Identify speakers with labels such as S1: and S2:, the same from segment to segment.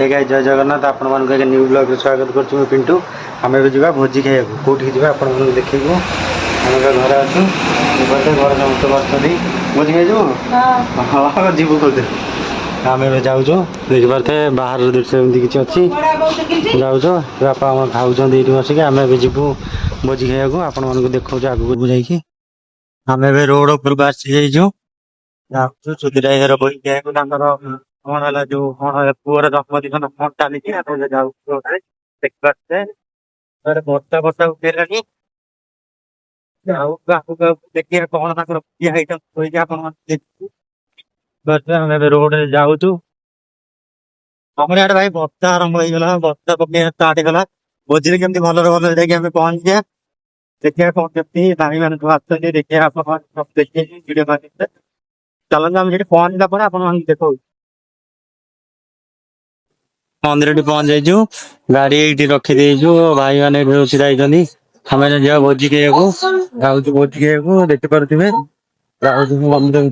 S1: Hey guys जय जगन्नाथ आपण मानक एक न्यू ब्लॉग स्वागत करछु मैं पिंटू। आमे भी जीवा भोजी खाइया कोठी जीवा आपण मानक देखिबो। हम घर आछु बते घर समस्त बसती भोजी खाइ जो हां हां जीवो कोते आमे भी जाउ जो देख परते बाहर दृश्य एमती किछ अछि जाउ जो बापा हम खाउ छन एठी बसी के आमे भी जीवो भोजी खाइया को आपण मानक देखौ जो आगु बुझाई के आमे भी रोड ऊपर बास जाई जो जाउ सुधिरा घर बई के को तांकर कौन है जो कौन पुअर जन्मदिन कौन चली जाऊ देखते बर्ता बर्ता उठेलानी देखिए कौन आइटम रोड जाऊँ आम आड़े भाई बर्ता आरंभ हो बर्ता पकड़ स्टार्ट होगा भोजी केमती भल भल पहुंच गया देखिए कौन केमती दामी मैंने देखिए आप देखिए वीडियो चलते आम पहुंचला पर आप देखो मंदिर पहुंच जाइजु गाड़ी ये रखी देजु भाई मैंने छीड़ा आम जा भोजी खाइबा जाऊ भोजी खाइबा देखी पारे मंदिर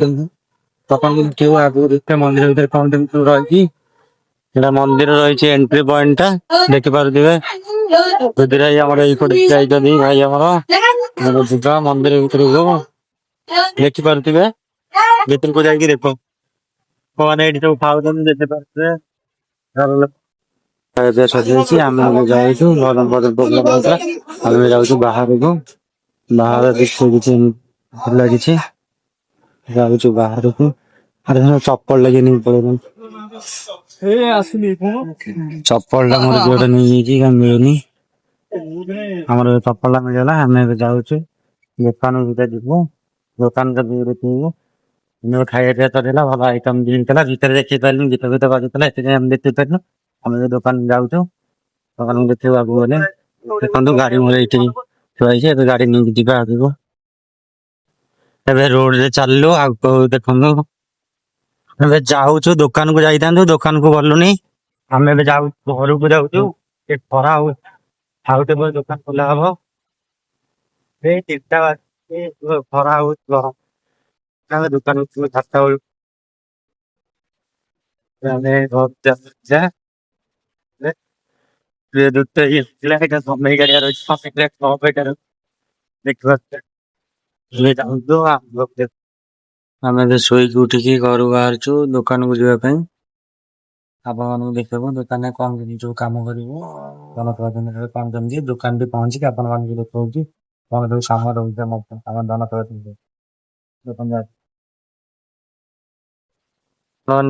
S1: देखिए आगे देखते मंदिर भर कौन रही मंदिर रही एंट्री पॉइंट टा देखी पारे भाई आम जा मंदिर भर देखी पारे भर को जाकि देख कौन ये सब खाऊ देखी पारे सजाई आम जाऊँ जाऊँ बाहर को बाहर दृश्य किसी जाऊँ बाहर को अरे चप्पल लगे नहीं पड़े चप्पल जो मिलूनी आम चप्पल मिलला आम जाऊँ दुकान जीवु दुकान खाଇବା चलेगा भल आइटम मिलता भीतर देखी पारे गीत गीत बाजुला देखी पारे आम दुकान जाऊँ दुकान देखिए आगे गले देखो गाड़ी मोर ये गाड़ी नहीं जी आगे रोड रे चलू आगे देखो जाऊ दुकान को जाता दुकान को गलुनी आम जाऊ घर को जाऊँ खरा आउटे दुकान खोला हम तीनटा खरा गरम दुकान चार्टा बेलू समय गाड़िया देखिए आम शोक उठिकी घर बाहर दुकान को जावाई आप देखो दुकान कौन जो कम कर कौन कमी दुकान भी पहुंची आपण देखा कौन जो सामान रोचे दुकान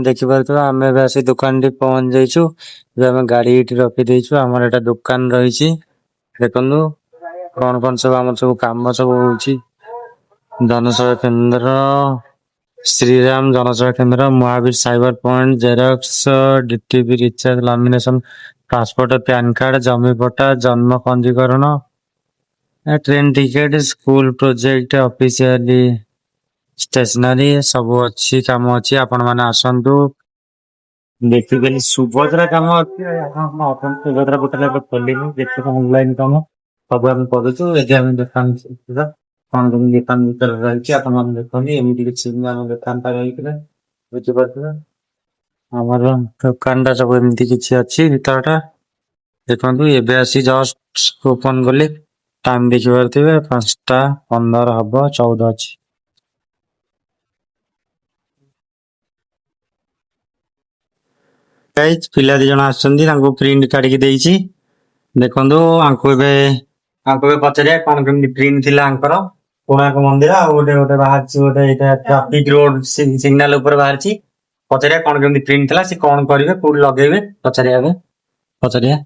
S1: देखिपे आम आसी दुकान टी पहुंच जाइछु आम गाड़ी रखी देचु आम एटा दुकान रही देखु कौन कौन सब आम सब कम सब हो जनसेवा केंद्र Shriram Jansewa Kendra Mahavir cyber point xerox DTP recharge lamination passport PAN card जमी पट्टा जन्म पंजीकरण train ticket school project officially stationery सब अच्छी कम अच्छी आपण मैंने आसतु देखिए सुभद्रा कम सुभद्रा पोर्टाल खोल देखिए ऑनलाइन कम सब आम करुँ दुकान कौन दुकान भर रही आप देखते एमती किसी दुकान रही बुझीपे आमर दुकान टा सब एमती किसी अच्छी भीतर देखु एबे आसी जस्ट ओपन कली टाइम देखी पारे 5:15 हम 14 अच्छी पिला दी जन आसुँच प्रिंट काढ़ी देखु पचारे कौन कमी प्रिंट थी कोणार्क मंदिर गोटे गोटे बाहर गोटे ट्राफिक रोड सिग्नाल बाहर पचारे कौन कमी प्रिंट थी कौन करेंगे कौट लगे पचारे पचारे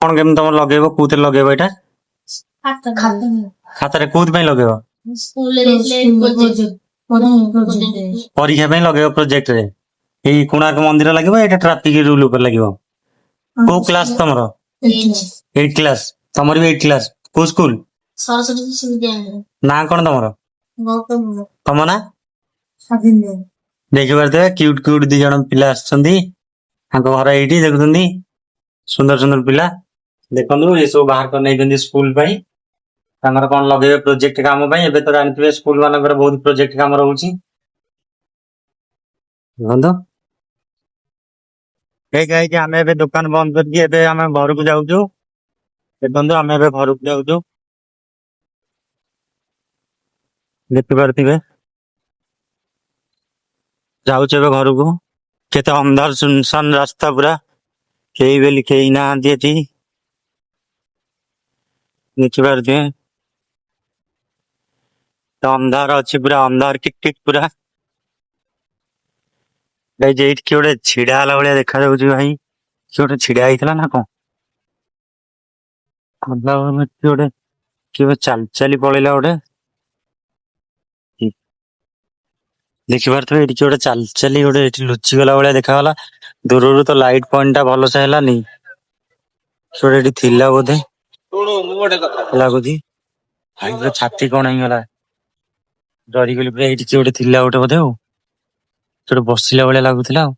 S1: कौन कमी तुम लगे कौन लगे यहाँ खाता कौन लगे परीक्षा लगे प्रोजेक्ट रे ये कोणार्क मंदिर लगे ये ट्राफिक रूल उपर लगे को क्लास तुम 8 क्लास तुम भी 8 क्लास को स्कूल ना कौन तुम ना देखी पारे क्यूट क्यूट दी जन पिला घर ये देखुं सुंदर सुंदर पिला देखो ये सब बाहर कर नहीं स्कूल कौन लगे प्रोजेक्ट काम तो जानते स्कूल मानक बहुत प्रोजेक्ट काम रोचे देखो ହେଇକି ଆମେ ଏବେ ଦୋକାନ ବନ୍ଦ କରିକି ଏବେ ଆମେ ଘରକୁ ଯାଉଛୁ। ଦେଖନ୍ତୁ ଆମେ ଏବେ ଘରକୁ ଯାଉଛୁ, ଦେଖିପାରୁଥିବେ ଯାଉଛୁ ଏବେ ଘରକୁ। କେତେ ଅନ୍ଧାର ସୁନସାନ ରାସ୍ତା ପୁରା, କେହି ବୋଲି କେହି ନାହାନ୍ତି ଏଠି, ଦେଖିପାରୁଥିବେ। ତ ଅନ୍ଧାର ଅଛି ପୁରା, ଅନ୍ଧାର କିଟ କିଟ ପୁରା। ଭାଇ ଯେ ଏଇଠି କିଏ ଗୋଟେ ଛିଡା ହେଲା ଭଳିଆ ଦେଖାଯାଉଛି ଭାଇ, କିଏ ଗୋଟେ ଛିଡା ହେଇଥିଲା ନା କଣ? କିଏ ଗୋଟେ ଚାଲି ଚାଲି ପଳେଇଲା ଗୋଟେ। ଦେଖିପାରୁଥିବେ ଏଇଠି କିଏ ଗୋଟେ ଚାଲି ଚାଲି ଗୋଟେ ଏଠି ଲୁଚିଗଲା ଭଳିଆ ଦେଖାଗଲା। ଦୂରରୁ ତ ଲାଇଟ ପଏଣ୍ଟ ଟା ଭଲସେ ହେଲାନି, କିଏ ଗୋଟେ ଏଠି ଥିଲା ବୋଧେ ଲାଗୁଛି। ଭାଇ ପୁରା ଛାତି କଣ ହେଇଗଲା, ଡରିଗଲି ପୁରା। ଏଇଠି କିଏ ଗୋଟେ ଥିଲା ଗୋଟେ ବୋଧେ, ଆଉ କିଏ ଗୋଟେ ବସିଲା ଭଳିଆ ଲାଗୁଥିଲା ଆଉ।